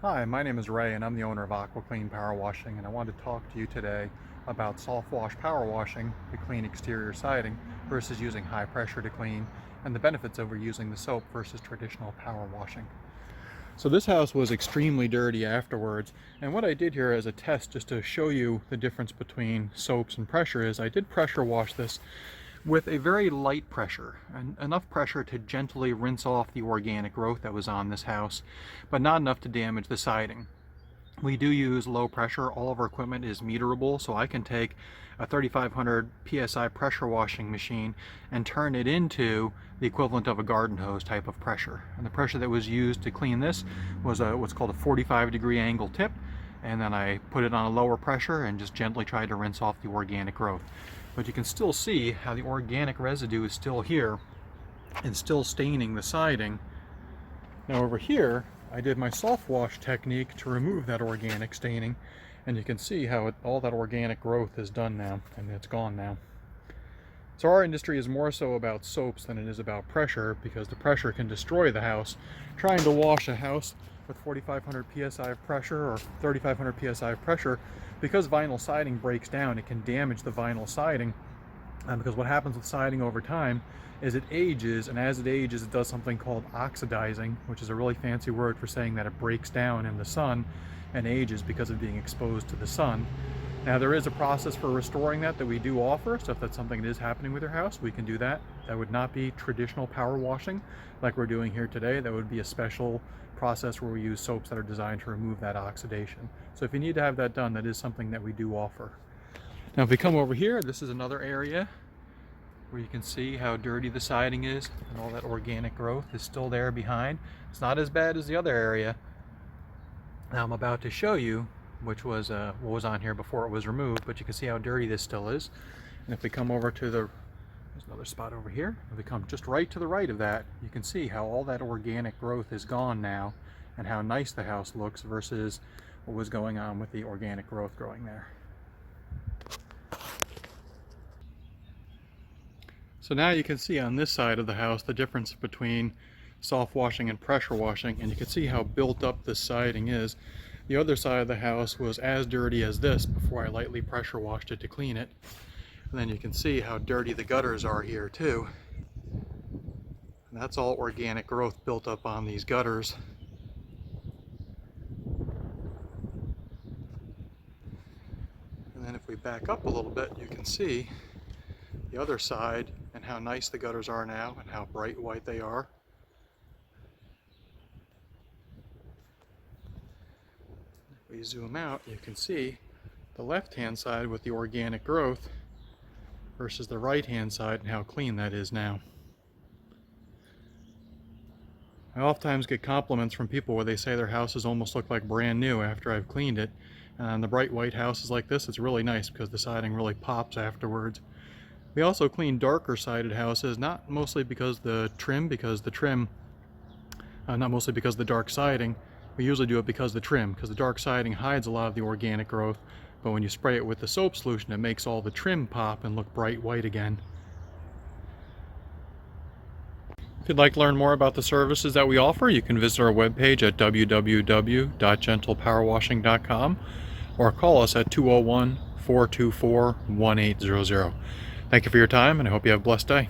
Hi, my name is Ray and I'm the owner of Aqua Power Washing, and I wanted to talk to you today about soft wash power washing to clean exterior siding versus using high pressure to clean, and the benefits over using the soap versus traditional power washing. So this house was extremely dirty afterwards, and what I did here as a test just to show you the difference between soaps and pressure is I did pressure wash this with a very light pressure, and enough pressure to gently rinse off the organic growth that was on this house, but not enough to damage the siding. We do use low pressure. All of our equipment is meterable, so I can take a 3500 psi pressure washing machine and turn it into the equivalent of a garden hose type of pressure. And the pressure that was used to clean this was what's called a 45-degree angle tip, and then I put it on a lower pressure and just gently tried to rinse off the organic growth. But you can still see how the organic residue is still here and still staining the siding. Now over here, I did my soft wash technique to remove that organic staining, and you can see how all that organic growth is done now, and it's gone now. So our industry is more so about soaps than it is about pressure, because the pressure can destroy the house. Trying to wash a house with 4500 psi of pressure or 3500 psi of pressure, because vinyl siding breaks down, it can damage the vinyl siding, because what happens with siding over time is it ages, and as it ages it does something called oxidizing, which is a really fancy word for saying that it breaks down in the sun and ages because of being exposed to the sun. Now there is a process for restoring that we do offer, so if that's something that is happening with your house, we can do that. That would not be traditional power washing like we're doing here today. That would be a special process where we use soaps that are designed to remove that oxidation. So if you need to have that done, that is something that we do offer. Now if we come over here, this is another area where you can see how dirty the siding is, and all that organic growth is still there behind. It's not as bad as the other area now I'm about to show you, which was what was on here before it was removed, but you can see how dirty this still is. And if we come over to there's another spot over here. If we come just right to the right of that, you can see how all that organic growth is gone now, and how nice the house looks versus what was going on with the organic growth growing there. So now you can see on this side of the house the difference between soft washing and pressure washing, and you can see how built up this siding is. The other side of the house was as dirty as this before I lightly pressure washed it to clean it. And then you can see how dirty the gutters are here too. And that's all organic growth built up on these gutters. And then if we back up a little bit, you can see the other side and how nice the gutters are now and how bright white they are. If we zoom out, you can see the left-hand side with the organic growth versus the right-hand side and how clean that is now. I oftentimes get compliments from people where they say their houses almost look like brand new after I've cleaned it. And on the bright white houses like this, it's really nice because the siding really pops afterwards. We also clean darker sided houses, not mostly because not mostly because of the dark siding. We usually do it because the trim, because the dark siding hides a lot of the organic growth, but when you spray it with the soap solution, it makes all the trim pop and look bright white again. If you'd like to learn more about the services that we offer, you can visit our webpage at www.gentlepowerwashing.com or call us at 201-424-1800. Thank you for your time, and I hope you have a blessed day.